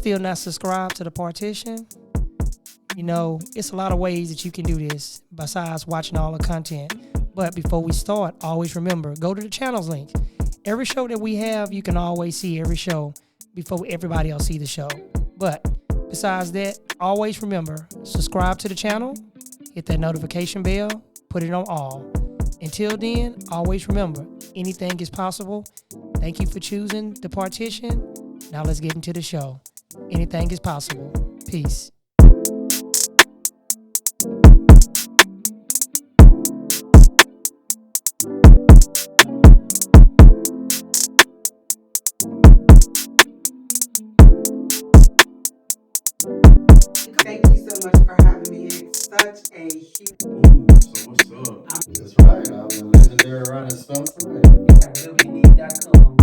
still not subscribed to the partition, you know, it's a lot of ways that you can do this besides watching all the content. But before we start, always remember, go to the channels link. Every show that we have, you can always see every show before everybody else see the show. But besides that, always remember, subscribe to the channel, hit that notification bell, put it on all. Until then, always remember, anything is possible. Thank you for choosing the partition. Now let's get into the show. Anything is possible. Peace. Thank you so much for having me. It's such a huge. So what's up? That's right. I'm the legendary Riders Spencer. WB.com.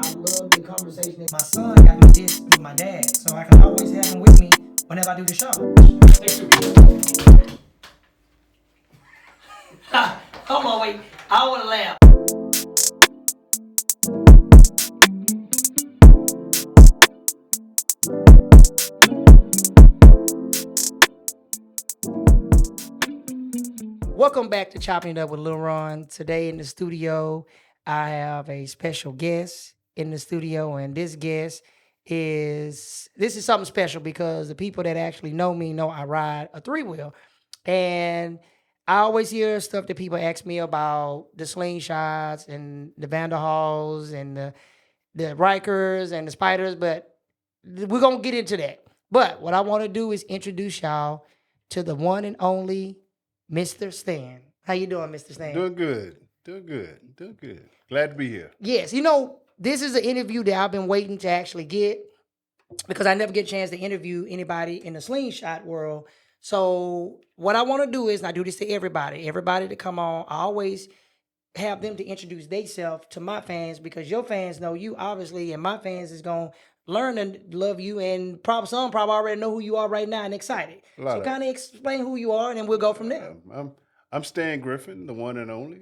I love the conversation. My son got me this with my dad, so I can always have him with me whenever I do the show. Hold on, wait. I want to laugh. Welcome back to Chopping It Up with Lil Ron. Today in the studio, I have a special guest in the studio, and this is something special because the people that actually know me know I ride a three-wheel. And I always hear stuff that people ask me about the slingshots and the Vanderhalls and the Rikers and the Spiders, but we're going to get into that. But what I want to do is introduce y'all to the one and only Mr. Stan. How you doing, Mr. Stan? Doing good. Glad to be here. Yes, you know, this is an interview that I've been waiting to actually get because I never get a chance to interview anybody in the slingshot world. So what I want to do is, and I do this to everybody to come on, I always have them to introduce themselves to my fans because your fans know you, obviously, and my fans is going to learn to love you, and some probably already know who you are right now and excited. So kind of explain who you are, and then we'll go from there. I'm Stan Griffin, the one and only.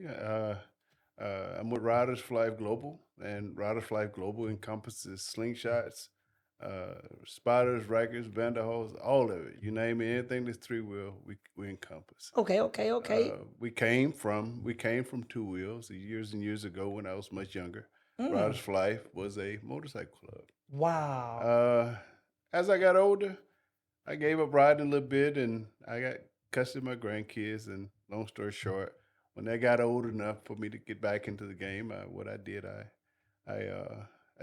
I'm with Riders4Life Global, and Riders4Life Global encompasses slingshots, spiders, Rikers, Vanderhalls, all of it. You name it, anything that's three-wheel, we encompass. Okay. We came from two wheels years and years ago when I was much younger. Riders4Life was a motorcycle club. Wow. As I got older, I gave up riding a little bit, and I got custody of my grandkids. And long story short, when they got old enough for me to get back into the game, I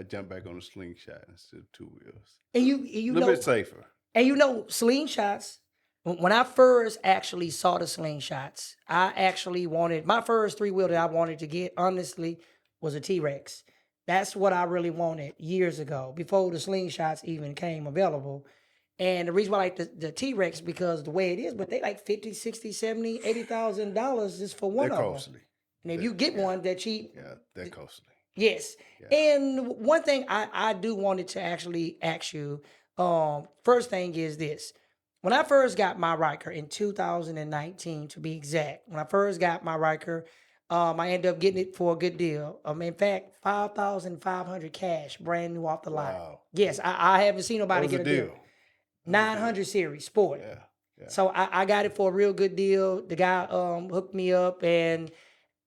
jumped back on a slingshot instead of two wheels. And you a little bit safer. And you know, slingshots. When I first actually saw the slingshots, I actually wanted my first three-wheel that I wanted to get, honestly, was a T-Rex. That's what I really wanted years ago, before the slingshots even came available. And the reason why I like the T-Rex because the way it is, but they like $50,000, $60,000, $70,000, $80,000 just for one They're of costly. them. And if you get one, they're cheap. Yeah, they're costly. Yes. Yeah. And one thing I do wanted to actually ask you, first thing is this. When I first got my Riker in 2019, to be exact, when I first got my Riker, I ended up getting it for a good deal. In fact, $5,500 cash, brand new off the lot. Wow. Yes, I haven't seen nobody get a deal. 900 series sport. Yeah. So I got it for a real good deal. The guy hooked me up, and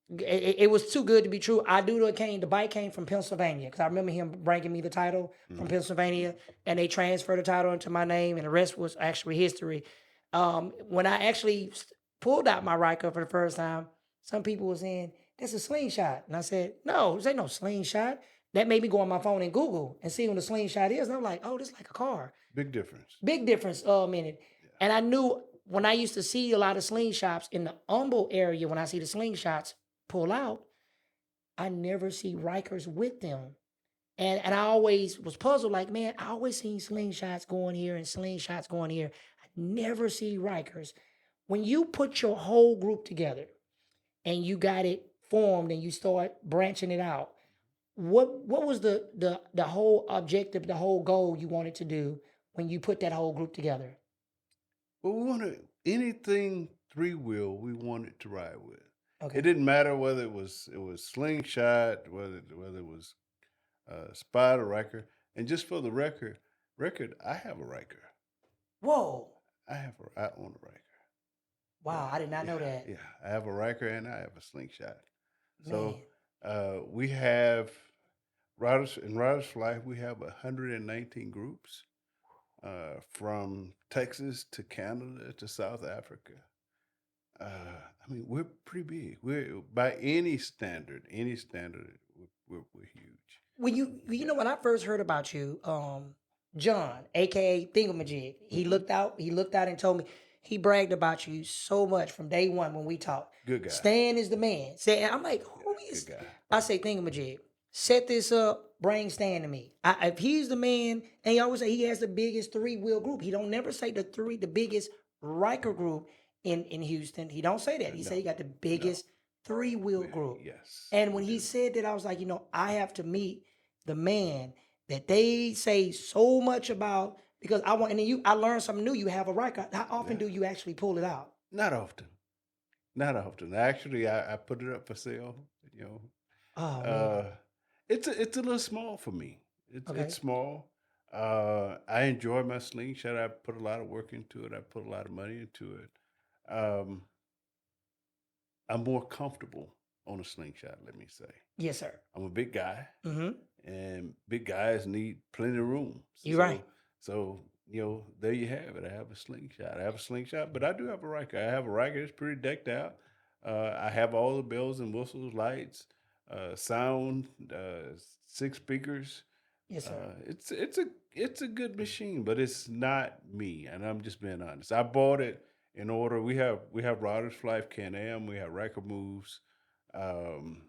it was too good to be true. The bike came from Pennsylvania because I remember him bringing me the title from Pennsylvania, and they transferred the title into my name, and the rest was actually history. When I actually pulled out my Riker for the first time, some people were saying, "That's a slingshot." And I said, "No, this ain't no slingshot." That made me go on my phone and Google and see what a slingshot is. And I'm like, "Oh, this is like a car." Big difference in it. Yeah. And I knew when I used to see a lot of slingshots in the Humble area, when I see the slingshots pull out, I never see Rikers with them. And I always was puzzled, like, man, I always seen slingshots going here and slingshots going here. I never see Rikers. When you put your whole group together and you got it formed and you start branching it out, what was the whole objective, the whole goal you wanted to do when you put that whole group together? Well, we wanted anything three-wheel we wanted to ride with. Okay. It didn't matter whether it was slingshot, whether it was Spider Riker. And just for the record, record, I have a Riker. Whoa. I own a Riker. Wow, I did not know that. Yeah, I have a Riker and I have a slingshot. Man. So we have Riders for Life. We have 119 groups from Texas to Canada to South Africa. I mean, we're pretty big. We're by any standard, we're huge. When I first heard about you, John, aka Thingamajig, he looked out and told me he bragged about you so much from day one when we talked. Good guy. Stan is the man. I'm like, who is? Good guy. I say Thingamajig. Set this up. Bring Stan to me. If he's the man, and he always say he has the biggest 3-wheel group. He don't never say the biggest Riker group in Houston. He don't say that. He say he got the biggest 3-wheel group. Yes. And when he said that, I was like, I have to meet the man that they say so much about because I want. And then I learned something new. You have a Riker. How often do you actually pull it out? Not often. Not often. Actually, I put it up for sale. Oh man. It's a little small for me. It's small. I enjoy my slingshot. I put a lot of work into it. I put a lot of money into it. I'm more comfortable on a slingshot. Let me say. Yes, sir. I'm a big guy, Mm-hmm. and big guys need plenty of room. You're right. So there you have it. I have a slingshot, but I do have a Riker. I have a Riker that's pretty decked out. I have all the bells and whistles, lights, sound, 6 speakers. Yes, sir. It's a good machine, but it's not me, and I'm just being honest. I bought it in order. We have Riders for Life Can-Am. We have Riker Moves. Um,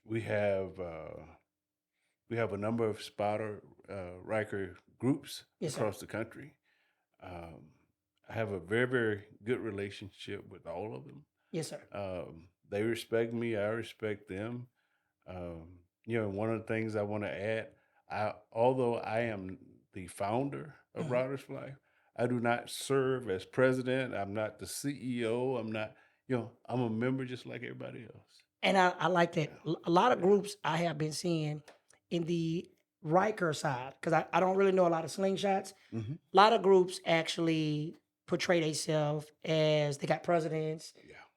we have a number of spotter Riker groups Yes, sir. across the country. I have a very, very good relationship with all of them. Yes, sir. They respect me. I respect them. One of the things I want to add, although I am the founder of Riders for Life, I do not serve as president. I'm not the CEO. I'm not, I'm a member just like everybody else. And I like that. A lot of groups I have been seeing in the Riker side, because I don't really know a lot of slingshots. Mm-hmm. A lot of groups actually portray themselves as they got presidents,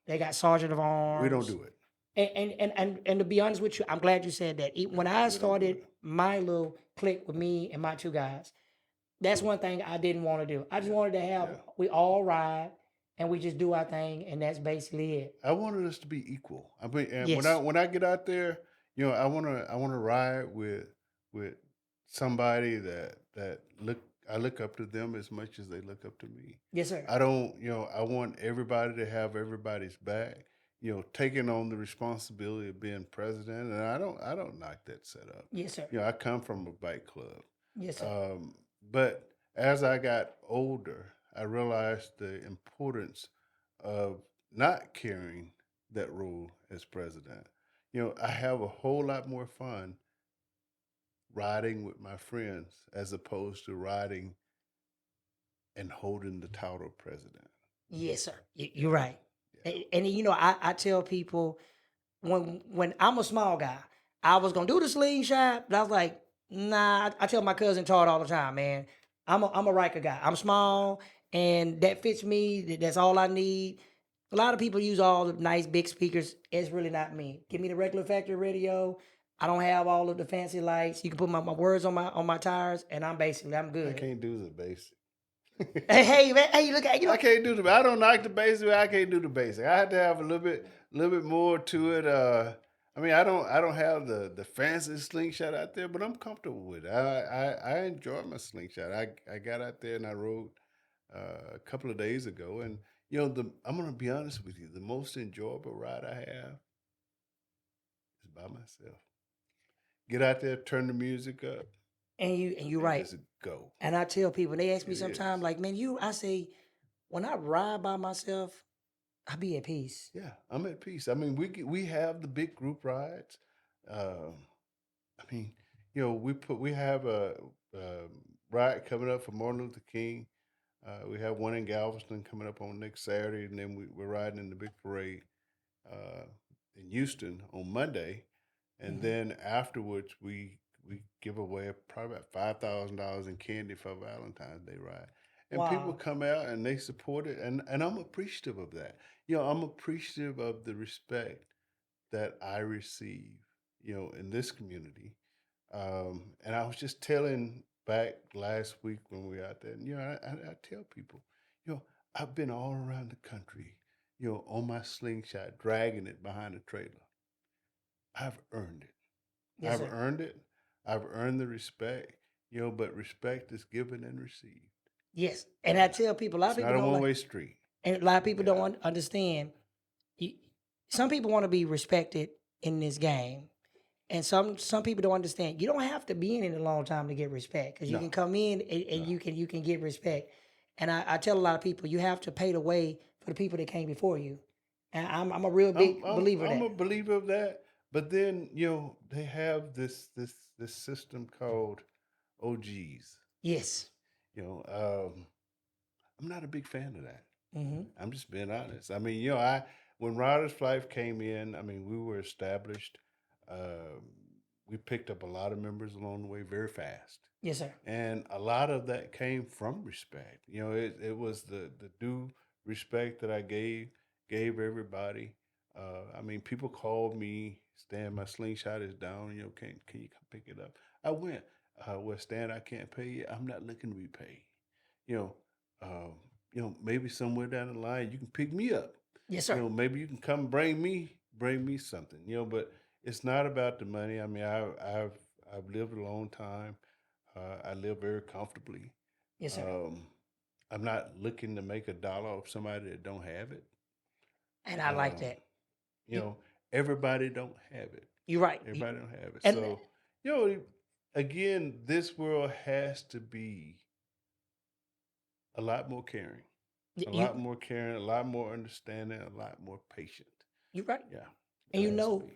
they got sergeant of arms. We don't do it. And to be honest with you, I'm glad you said that. When I started my little clique with me and my 2 guys, that's one thing I didn't want to do. I just wanted to have we all ride and we just do our thing, and that's basically it. I wanted us to be equal. I mean, and Yes. when I get out there, I wanna ride with somebody that I look up to them as much as they look up to me. Yes, sir. I don't, I want everybody to have everybody's back. Taking on the responsibility of being president, and I don't knock that setup. Yes, sir. I come from a bike club. Yes, sir. But as I got older, I realized the importance of not carrying that role as president. I have a whole lot more fun riding with my friends as opposed to riding and holding the title of president. Yes, sir. You're right. And I tell people when I'm a small guy, I was gonna do the slingshot, but I was like, nah. I tell my cousin Todd all the time, man. I'm a Riker guy. I'm small, and that fits me. That's all I need. A lot of people use all the nice big speakers. It's really not me. Give me the regular factory radio. I don't have all of the fancy lights. You can put my words on my tires, and I'm good. I can't do the basic. Hey man, hey look at I can't do the. I don't like the basic. I can't do the basic. I have to have a little bit more to it. I mean, I don't have the fancy slingshot out there, but I'm comfortable with it. I enjoy my slingshot. I got out there and I rode a couple of days ago, and I'm gonna be honest with you. The most enjoyable ride I have is by myself. Get out there, turn the music up, and you're right. Just go. And I tell people, they ask me It sometimes, is. like, man, I say, when I ride by myself, I be at peace. Yeah, I'm at peace. I mean, we have the big group rides. I mean, we have a ride coming up for Martin Luther King. We have one in Galveston coming up on next Saturday, and then we're riding in the big parade in Houston on Monday, and then afterwards we we give away probably about $5,000 in candy for Valentine's Day ride, and people Wow. come out and they support it, and I'm appreciative of that. I'm appreciative of the respect that I receive, in this community. And I was just telling back last week when we were out there, and I tell people, I've been all around the country, on my slingshot, dragging it behind a trailer. I've earned it. Yes, I've sir. earned it. I've earned the respect, but respect is given and received. Yes. And I Yeah. tell people, a lot of It's people not a don't one like, way street. and a lot of people don't Yeah. understand. You, some people want to be respected in this game. And some people don't understand. You don't have to be in it a long time to get respect because you No, can come in and no. you can get respect. And I tell a lot of people you have to pay the way for the people that came before you. And I'm a real I'm big I'm believer of I'm that. a believer of that. But then, they have this system called OGs. Yes. You know, I'm not a big fan of that. Mm-hmm. I'm just being honest. I mean, I when Riders for Life came in, I mean, we were established. Um, we picked up a lot of members along the way very fast, Yes, sir. and a lot of that came from respect. It was the due respect that I gave everybody. I mean, people called me, Stan, my slingshot is down. Can you come pick it up? I went. Well, Stan, I can't pay you. I'm not looking to be paid. You know, um, maybe somewhere down the line you can pick me up. Yes, sir. Maybe you can come bring me something. But it's not about the money. I mean, I've lived a long time. I live very comfortably. Yes, sir. Um, I'm not looking to make a dollar off somebody that don't have it. And I like Um, that. you You know, everybody don't have it. you're right. Everybody don't have it. And So, you know, again, this world has to be a lot more caring, y- a you lot more caring, a lot more understanding, a lot more patient. you're right. Yeah, And it has to be.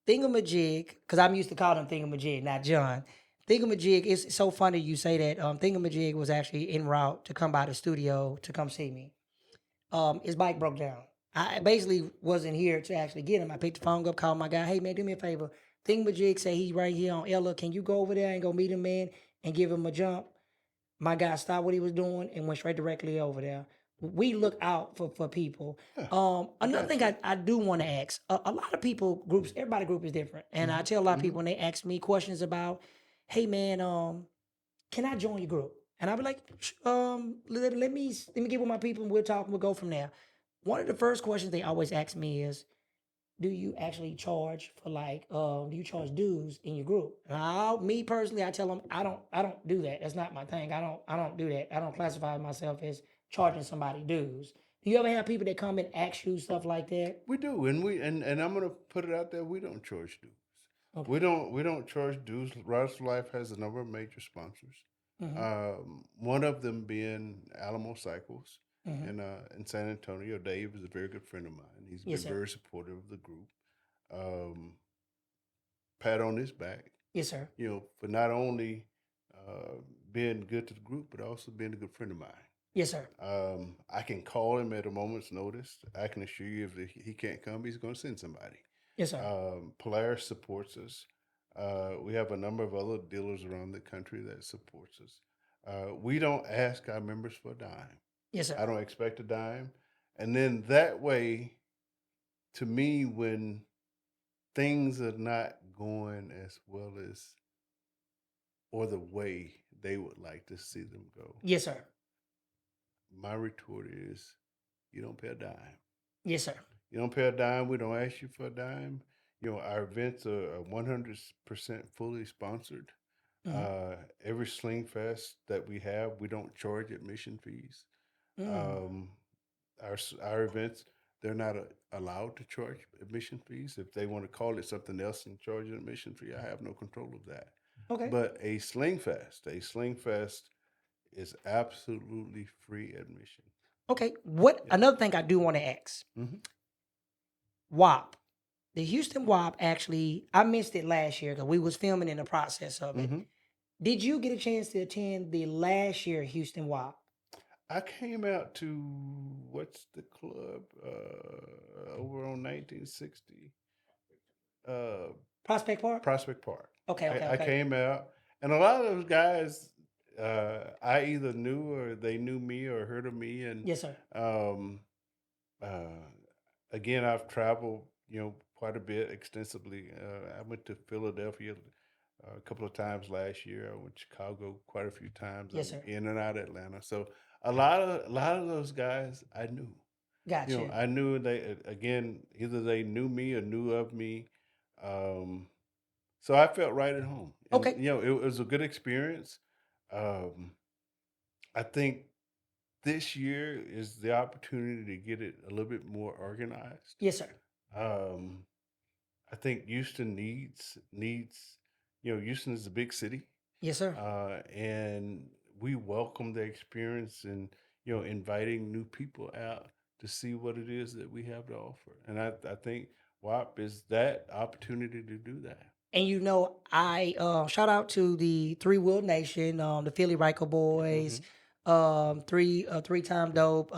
thingamajig, because I'm used to calling him thingamajig, not John. Thingamajig is so funny you say that. Thingamajig was actually en route to come by the studio to come see me. His bike broke down. I basically wasn't here to actually get him. I picked the phone up, called my guy. Hey man, do me a favor. Thingamajig say he's right here on Ella. Can you go over there and go meet him, man, and give him a jump? My guy stopped what he was doing and went straight directly over there. We look out for people. Yeah, I Another got thing you. I do want to ask, a lot of people groups, everybody group is different, and I Hmm. tell a lot of Hmm. people when they ask me questions about, hey man, can I join your group? And I'll be like, let me get with my people and we'll talk and we'll go from there. One of the first questions they always ask me is, do you actually charge for like do you charge dues in your group? Me personally, I tell them I don't do that. That's not my thing. I don't do that. I don't classify myself as charging somebody dues. Do you ever have people that come and ask you stuff like that? We do, and I'm gonna put it out there. We don't charge dues. We Okay. don't we don't charge dues. Rise for Life has a number of major sponsors. Mm-hmm. One of them being Alamo Cycles Mm-hmm. in San Antonio. Dave is a very good friend of mine. He's Yes, been sir. very supportive of the group. Um, Pat on his back, Yes, sir. for not only uh, being good to the group, but also being a good friend of mine. Yes, sir. I can call him at a moment's notice. I can assure you if he can't come, he's going to send somebody. Yes, sir. Polaris supports us. We have a number of other dealers around the country that supports us. We don't ask our members for a dime. Yes, sir. I don't expect a dime. And then that way, to me, when things are not going as well as or the way they would like to see them go, Yes, sir. my retort is, you don't pay a dime. Yes, sir. You don't pay a dime. We don't ask you for a dime. Our events are 100% fully sponsored. Mm-hmm. Every Sling Fest that we have, we don't charge admission fees. Mm. Um, our events, they're not allowed to charge admission fees. If they want to call it something else and charge an admission fee, I have no control of that. Okay. But a Sling Fest is absolutely free admission. Okay. Yeah. Another thing I do want to ask. Hmm. WAP. The Houston WAP actually, I missed it last year because we was filming in the process of it. Hmm. Did you get a chance to attend the last year Houston WAP? I came out to what's the club over on 1960 uh, Prospect Park? Prospect Park. Okay, okay, I okay. came out, and a lot of those guys, I either knew or they knew me or heard of me, and Yes, sir. um, uh, again, I've traveled, quite a bit extensively. I went to Philadelphia a couple of times last year. I went to Chicago quite a few times. Yes, I'm sir. in and out of Atlanta, so a lot of those guys I knew. Gotcha. I knew they again either they knew me or knew of me. Um, so I felt right at home, and Okay. it was a good experience. Um, I think this year is the opportunity to get it a little bit more organized. Yes, sir. Um, I think Houston needs Houston is a big city, Yes, sir. and we welcome the experience and inviting new people out to see what it is that we have to offer. And I think WAP is that opportunity to do that. And I shout out to the Three Wheel Nation, the Philly Riker Boys, Hmm. three-time dope,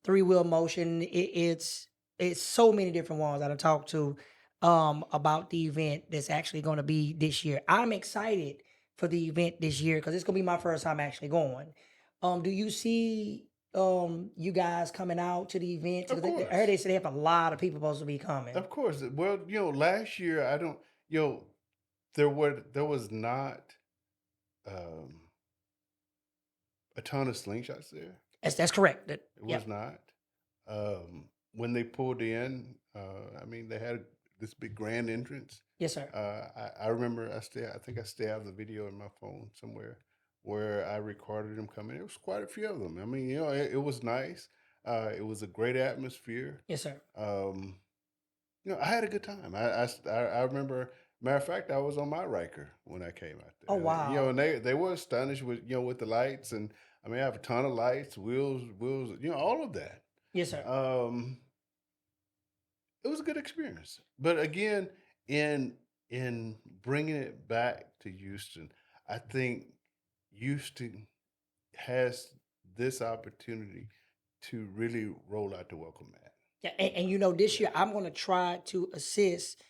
Three Wheel Motion. It's so many different ones that I talked to about the event that's actually going to be this year. I'm excited for the event this year because it's going to be my first time actually going. Do you see you guys coming out to the event? Of 'Cause I heard course, they said they have a lot of people supposed to be coming. of course. Well, last year I don't, you know, there was not um, a ton of slingshots there. That's correct. It was Yep. not. When they pulled in, I mean, they had this big grand entrance. Yes, sir. I remember I think I still have the video in my phone somewhere where I recorded them coming. It was quite a few of them. I mean, it was nice. It was a great atmosphere. Yes, sir. Um, I had a good time. I remember. Matter of fact, I was on my Riker when I came out Oh, there. wow. And they were astonished with with the lights, and I mean, I have a ton of lights, wheels, all of that. Yes, sir. Um, it was a good experience. But again, in in bringing it back to Houston, I think Houston has this opportunity to really roll out the welcome mat. Yeah, and this year I'm going to try to assist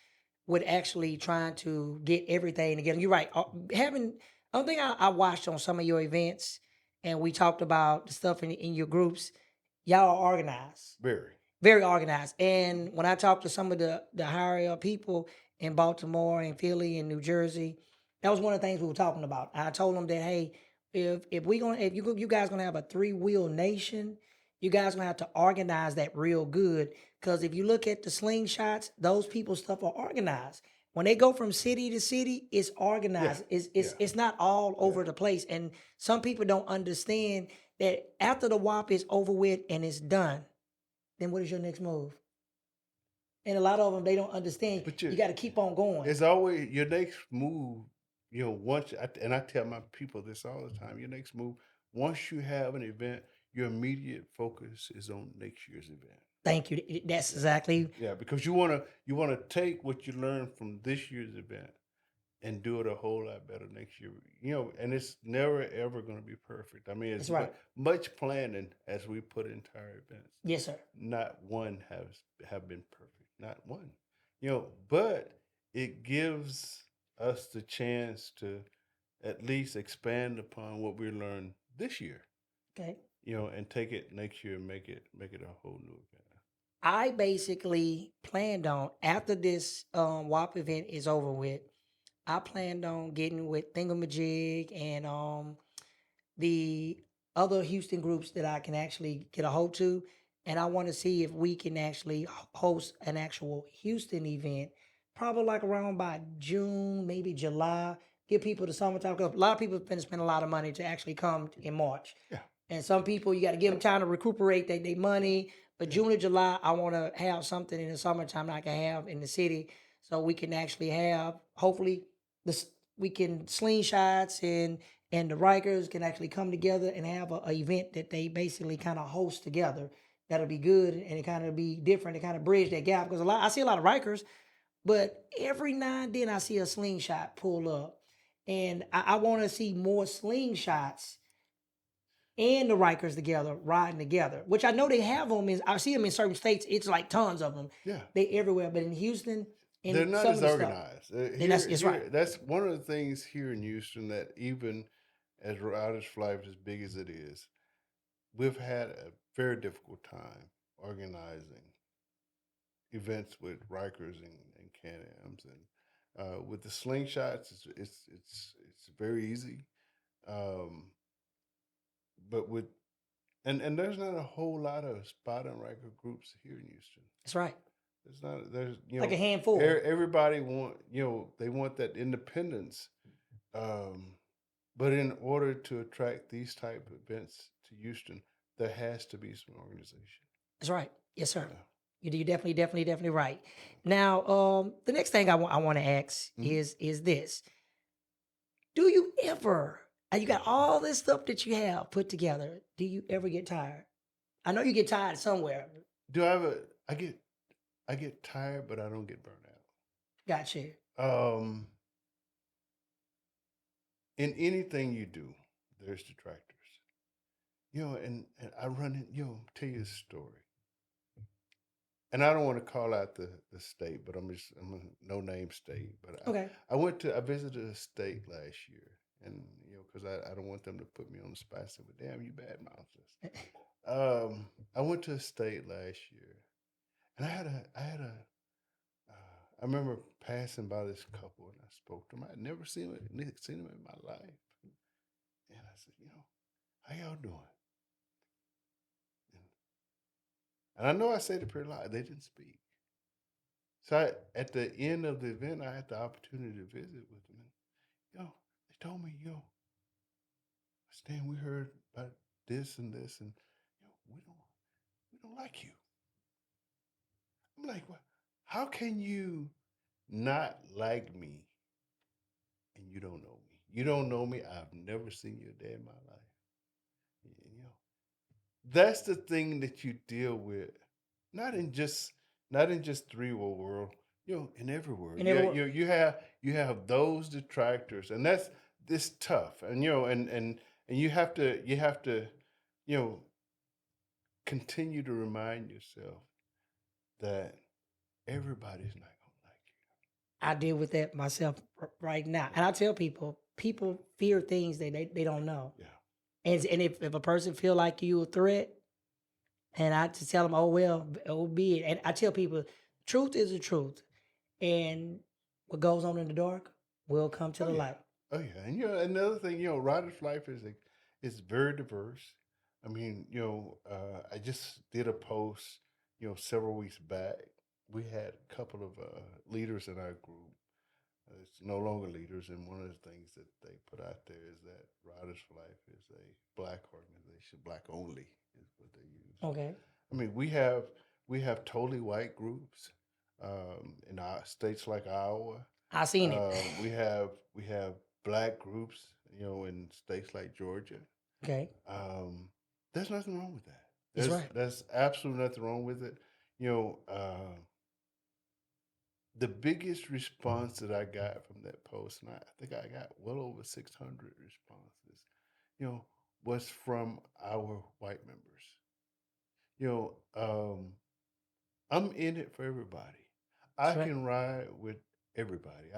with actually trying to get everything together. You're right. Having, I don't think I watched on some of your events and we talked about the stuff in your groups. Y'all are organized. Very. Very organized. And when I talked to some of the higher up people in Baltimore and Philly and New Jersey, that was one of the things we were talking about. I told them that hey, if you guys gonna have a three wheel nation, you guys gonna have to organize that real good. Because if you look at the slingshots, those people's stuff are organized. When they go from city to city, it's Yeah. organized. Yeah. It's not all over Yeah. the place. And some people don't understand that after the WAP is over with and it's done, then what is your next move? And a lot of them they don't understand. But You got to keep on going. it's always your next move. And I tell my people this all the time. Your next move, once you have an event, your immediate focus is on next year's event. Thank you. That's exactly Yeah, because you wanna take what you learned from this year's event and do it a whole lot better next year. And it's never ever going to be perfect. I mean, that's it's right. much planning as we put into our events. Yes, sir. Not one have been perfect. Not one. But it gives us the chance to at least expand upon what we learned this year. Okay. And take it next year and make it a whole new event. I basically planned on after this WAP event is over with, I planned on getting with Thingamajig and the other Houston groups that I can actually get a hold to. And I want to see if we can actually host an actual Houston event, probably like around by June, maybe July. Give people the summertime because a lot of people spend a lot of money to actually come in March. Yeah. And some people, you got to give them time to recuperate their money. But Yeah. June or July, I want to have something in the summertime that I can have in the city so we can actually have, hopefully, this we can slingshots and the Rikers can actually come together and have a event that they basically kind of host together. That'll be good and it kind of be different to kind of bridge that gap because I see a lot of Rikers, but every now and then I see a slingshot pull up, and I want to see more slingshots and the Rikers together riding together, which I know they have them. I see them in certain states. It's like tons of them. Yeah. They everywhere, but in Houston, in They're not some as of the stuff. organized. And that's right. That's one of the things here in Houston that even as Riders for Life, as big as it is, we've had a very difficult time organizing events with Rikers and Can-Ams, and with the slingshots, it's very easy. Um, but with and there's not a whole lot of spot and Riker groups here in Houston. That's right. There's not. There's Like a handful. Everybody want they want that independence, um, but in order to attract these type of events to Houston, there has to be some organization. That's right. Yes, sir. Yeah. You're definitely right. Now, the next thing I want to ask is this: do you ever? And you got all this stuff that you have put together. Do you ever get tired? I know you get tired somewhere. Do I have a? I get tired, but I don't get burned out. Gotcha. In anything you do, there's detractors. And I run it. Tell you a story. And I don't want to call out the state, but I'm a no name state. But Okay. I visited a state last year, and because I don't want them to put me on the spot and say, "Well, damn, you bad mouth this." I went to a state last year, and I remember passing by this couple, and I spoke to them. I'd never seen them in my life, and I said, "How y'all doing?" And I know I said it pretty loud. They didn't speak. So at the end of the event, I had the opportunity to visit with them. And, they told me, Stan, we heard about this and this, and we don't like you. I'm like, well, how can you not like me and you don't know me? You don't know me. I've never seen you a day in my life. That's the thing that you deal with, not in just three world, in every world. You have those detractors, and that's this tough, and and you have to continue to remind yourself that everybody's not gonna like you. I deal with that myself right now, and I tell people fear things that they don't know. Yeah. And if a person feel like you a threat, and I just tell them, oh well, oh be it. And I tell people, truth is the truth, and what goes on in the dark will come to the light. Oh yeah, and another thing, Riders Life is very diverse. I mean, I just did a post, several weeks back. We had a couple of leaders in our group. It's no longer leaders, and one of the things that they put out there is that Riders for Life is a black organization, black only is what they use. Okay. I mean, we have totally white groups in our states like Iowa. I seen it. We have black groups, in states like Georgia. Okay. There's nothing wrong with that. That's right. There's absolutely nothing wrong with it. The biggest response that I got from that post, and I think I got well over 600 responses, was from our white members. I'm in it for everybody. I can ride with everybody.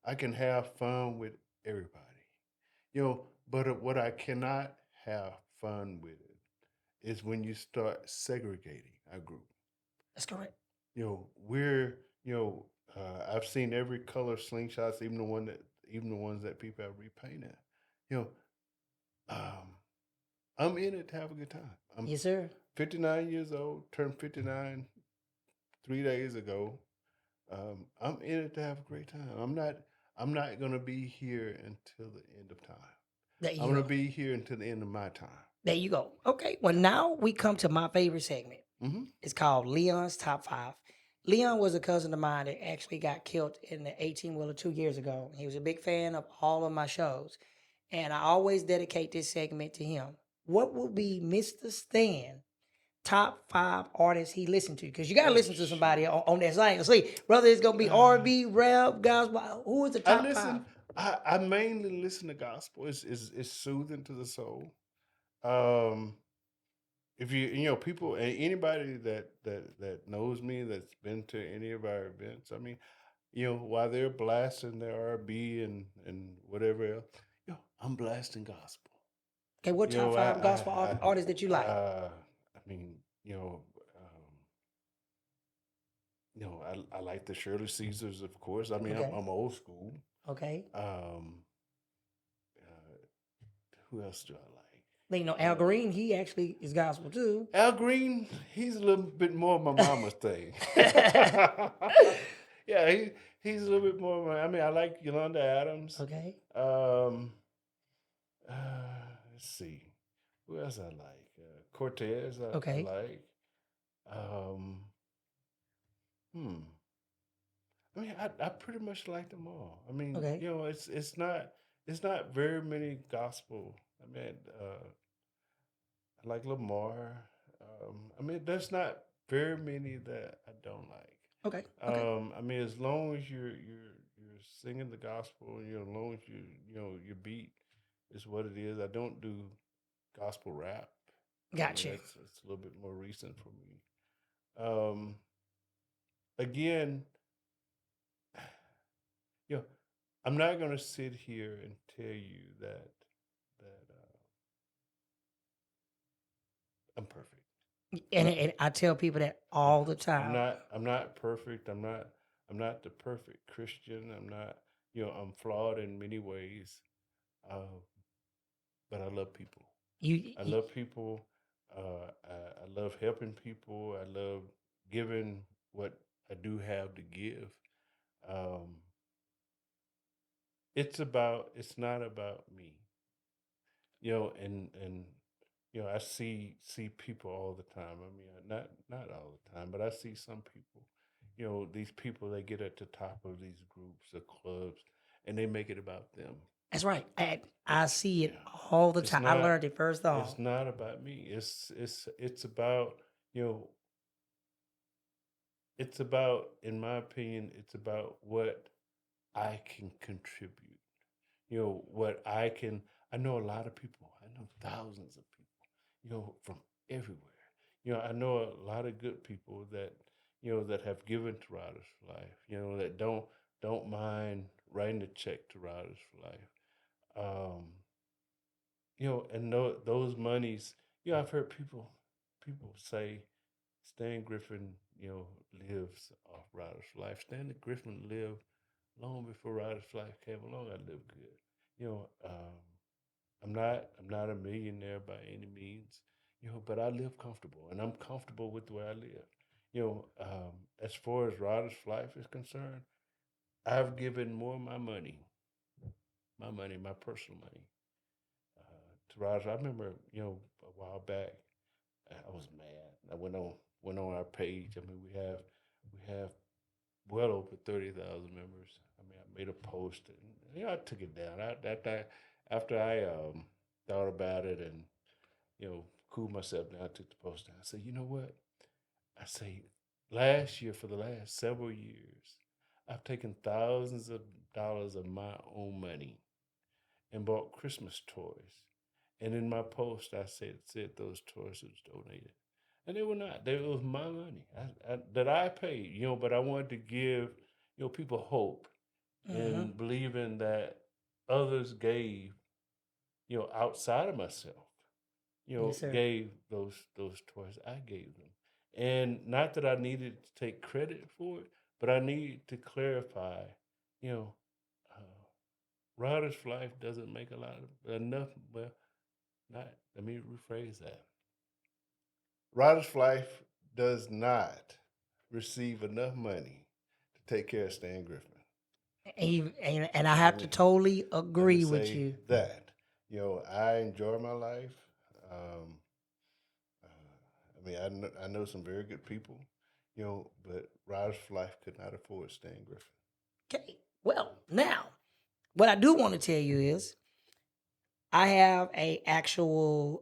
I can have fun with everybody. But what I cannot have fun with it is when you start segregating our group. That's correct. I've seen every color slingshots, even the ones that people have repainted. I'm in it to have a good time. Yes, sir. 59 years old, turned 59 3 days ago. I'm in it to have a great time. I'm not gonna be here until the end of time. I'm gonna be here until the end of my time. There you go. Okay. Well, now we come to my favorite segment. It's called Leon's Top 5. Leon was a cousin of mine that actually got killed in the 18-wheeler 2 years ago. He was a big fan of all of my shows. And I always dedicate this segment to him. What will be Mr. Stan top 5 artists he listened to? Because you got to listen to somebody on that side. See, whether it's going to be R&B, rap, gospel, who is the top 5? I mainly listen to gospel. It's soothing to the soul. If people and anybody that knows me, that's been to any of our events, I mean, while they're blasting their R&B and whatever else, I'm blasting gospel. Okay, what top five gospel artists that you like? I mean, I like the Shirley Caesars, of course. I mean, Okay. I'm old school. Okay. Who else do I like? Al Green, he actually is gospel too. Al Green, he's a little bit more of my mama's thing. Yeah, he's a little bit more of my. I mean, I like Yolanda Adams. Okay. Let's see, who else I like? Cortez, I Okay. like. Um, hmm. I mean, I pretty much like them all. I mean, Okay. it's not very many gospel. I mean, I like Lamar. I mean, there's not very many that I don't like. Okay. Okay. I mean, as long as you're singing the gospel, as long as your beat is what it is. I don't do gospel rap. Gotcha. It's a little bit more recent for me. Again, I'm not going to sit here and tell you that I'm perfect. And I tell people that all the time. I'm not perfect. I'm not the perfect Christian. I'm not. I'm flawed in many ways, but I love people. I love people. I love helping people. I love giving what I do have to give. Um, it's not about me. And I see people all the time. I mean, not all the time, but I see some people. These people, they get at the top of these groups or clubs, and they make it about them. That's right. I see it all the time. I learned it first off. It's not about me. It's about it's about, in my opinion, it's about what I can contribute. What I can. I know a lot of people. I know thousands of people. From everywhere. I know a lot of good people that that have given to Riders for Life. That don't mind writing a check to Riders for Life. And those monies. I've heard people say Stan Griffin, lives off Riders for Life. Stan Griffin lived long before Riders for Life came along. I lived good. I'm not a millionaire by any means, but I live comfortable, and I'm comfortable with the way I live. As far as Riders for Life is concerned, I've given more of my personal money, to Riders. I remember, a while back, I was mad. I went on our page. I mean, we have well over 30,000 members. I mean, I made a post, and I took it down. After I thought about it and cooled myself down, I took the post down. I said, you know what? I say, last year, for the last several years, I've taken thousands of dollars of my own money and bought Christmas toys. And in my post, I said those toys was donated. And they were not. It was my money that I paid, but I wanted to give, people hope and believing that others gave, outside of myself, Yes, sir. gave those toys. I gave them. And not that I needed to take credit for it, but I need to clarify, you know, uh, Riders for Life doesn't make enough. Well, not. Let me rephrase that. Riders for Life does not receive enough money to take care of Stan Griffin. And I have to totally agree with you. That I enjoy my life. Um, I mean, I know some very good people, but Riders for Life could not afford Stan Griffin. Okay. Well, now, what I do want to tell you is I have a actual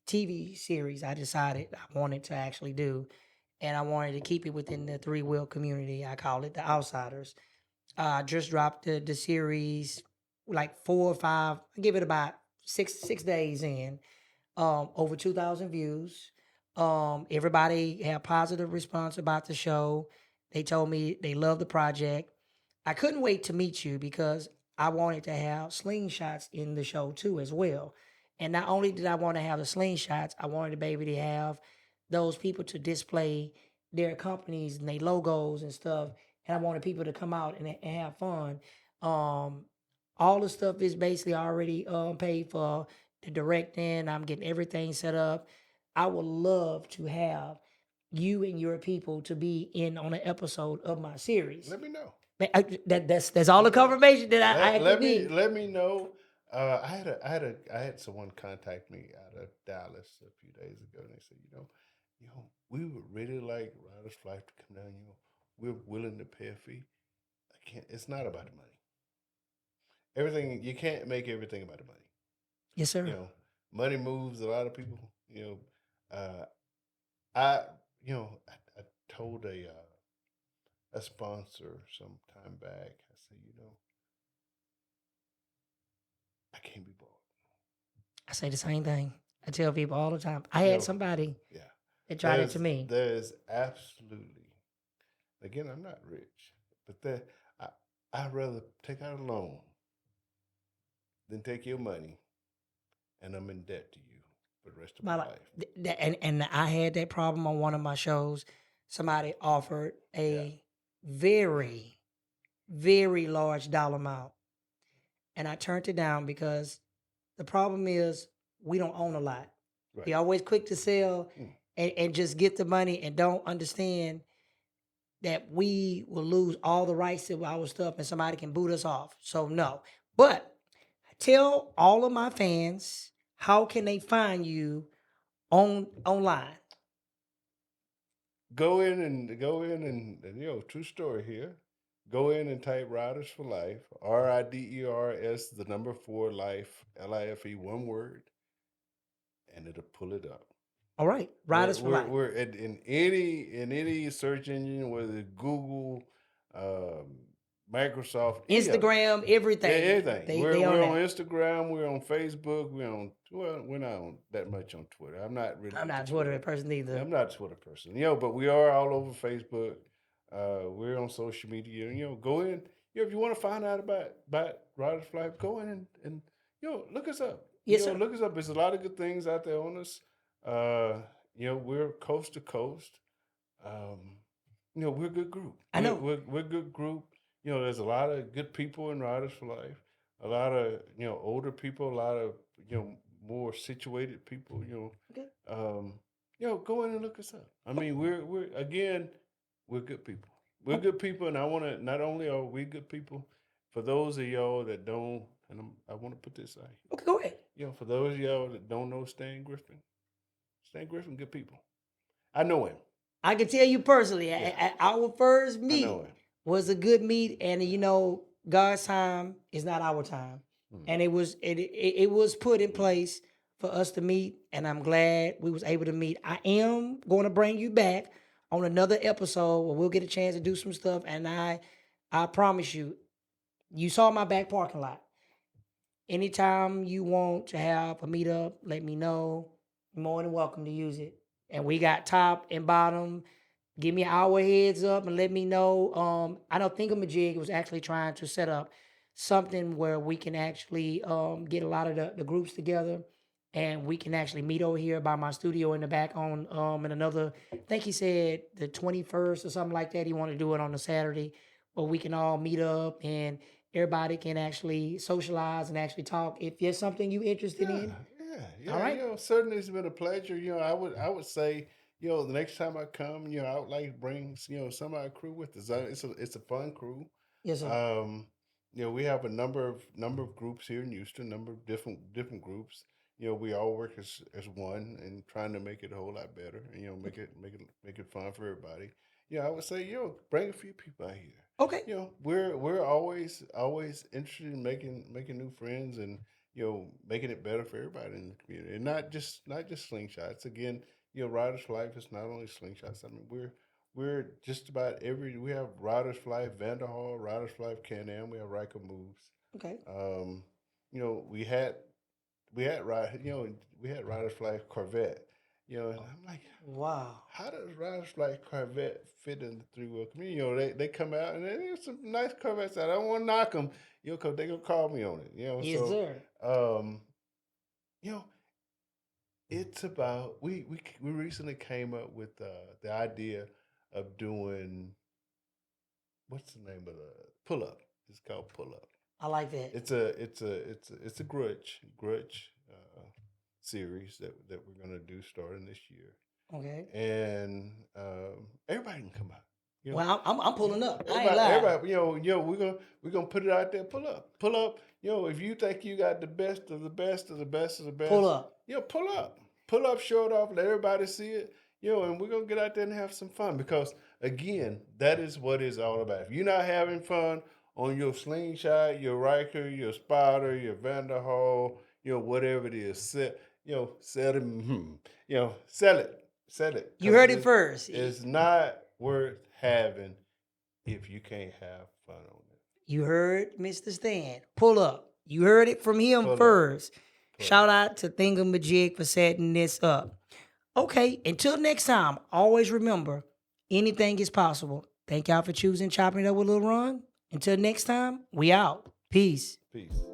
TV series I decided I wanted to actually do, and I wanted to keep it within the three wheel community. I call it the Outsiders. I just dropped the series like 4 or 5. I give it about 6 days in. Over 2,000 views. Everybody had positive response about the show. They told me they love the project. I couldn't wait to meet you because I wanted to have slingshots in the show too as well. And not only did I want to have the slingshots, I wanted to be able to have those people to display their companies and their logos and stuff. And I wanted people to come out and have fun. Um, all the stuff is basically already paid for. The directing, I'm getting everything set up. I would love to have you and your people to be in on an episode of my series. Let me know. That's all the confirmation that I let me need. let me know. I had someone contact me out of Dallas a few days ago, and they said, we would really like Riders for Life to come down. We're willing to pay a fee. I can't. It's not about the money. Everything you can't make everything about the money. Yes, sir. Money moves a lot of people. I I told a sponsor some time back. I said, I can't be bought. I say the same thing. I tell people all the time. I had somebody that tried it to me. There's absolutely, again, I'm not rich, but I'd rather take out a loan than take your money, and I'm in debt to you for the rest of my life. And I had that problem on one of my shows. Somebody offered a very, very large dollar amount. And I turned it down because the problem is we don't own a lot. Right. We always quick to sell and just get the money and don't understand that we will lose all the rights to our stuff and somebody can boot us off. So no. But tell all of my fans, how can they find you online? Go in and true story here. Go in and type Riders for Life, RIDERS, the number 4 life, LIFE, one word, and it'll pull it up. All right, Riders for Life. We're in any search engine, whether it's Google, Microsoft, Instagram, everything. Everything. We're on Instagram. We're on Facebook. We're not on that much on Twitter. I'm not a Twitter person either. I'm not a Twitter person. But we are all over Facebook. We're on social media. Go in. If you want to find out about Riders for Life, go in and look us up. Yes, sir. Look us up. There's a lot of good things out there on us. We're coast to coast. We're a good group. I know. We're a good group. There's a lot of good people in Riders for Life. A lot of older people. A lot of more situated people. Okay. Go in and look us up. I mean, we're good people. We're good people, and I want to. Not only are we good people, for those of y'all that don't, and I want to put this out here. Okay, go ahead. For those of y'all that don't know Stan Griffin, good people. I know him. I can tell you personally, our first meet was a good meet, and God's time is not our time, and it was put in place for us to meet, and I'm glad we was able to meet. I am going to bring you back on another episode where we'll get a chance to do some stuff, and I promise you, you saw my back parking lot. Anytime you want to have a meetup, let me know. You're more than welcome to use it. And we got top and bottom. Give me our heads up and let me know. I know Thingamajig was actually trying to set up something where we can actually get a lot of the groups together, and we can actually meet over here by my studio in the back on in another, I think he said the 21st or something like that. He wanted to do it on a Saturday where we can all meet up and everybody can actually socialize and actually talk. If there's something you're interested in. Yeah. All right. Certainly it's been a pleasure. I would say, the next time I come, I would like to bring, some of our crew with us. It's a fun crew. Yes, sir. We have a number of groups here in Houston, number of different groups. We all work as one and trying to make it a whole lot better. And, make it fun for everybody. I would say, bring a few people out here. Okay. We're always interested in making new friends and making it better for everybody in the community, and not just slingshots. Again, Riders for Life is not only slingshots. I mean, we're just about we have Riders for Life Vanderhall, Riders for Life Can-Am, we have Riker Moves. Okay. We had Riders for Life Corvette, You know, and I'm like, Wow. how does Riders Flight Corvette fit in the three-wheel community? You know, they come out and there's some nice Corvettes out. I don't want to knock them, you know, because they're going to call me on it, you know. Yes, So, sir. you know, it's about, we recently came up with the idea of doing, what's the name of the pull-up? It's called pull-up. I like that. It's a grudge series that we're gonna do starting this year, Okay. and everybody can come out. You know, Well, I'm pulling up. I ain't lying. everybody, you know, we're gonna put it out there. Pull up. You know, if you think you got the best of the best of the best of the best, Pull up. You know, pull up, show it off, let everybody see it. You know, and we're gonna get out there and have some fun because again, that is what it's all about. If you're not having fun on your slingshot, your Riker, your spotter, your Vanderhall, you know, whatever it is, sell them, you know, sell it. You heard it first. It's not worth having if you can't have fun on it. You heard Mr. Stan. Pull up. You heard it from him Pull up. first. Shout out to Thingamajig for setting this up. Okay, until next time, always remember, anything is possible. Thank y'all for choosing Chopping It Up with Lil Ron. Until next time, we out. Peace. Peace.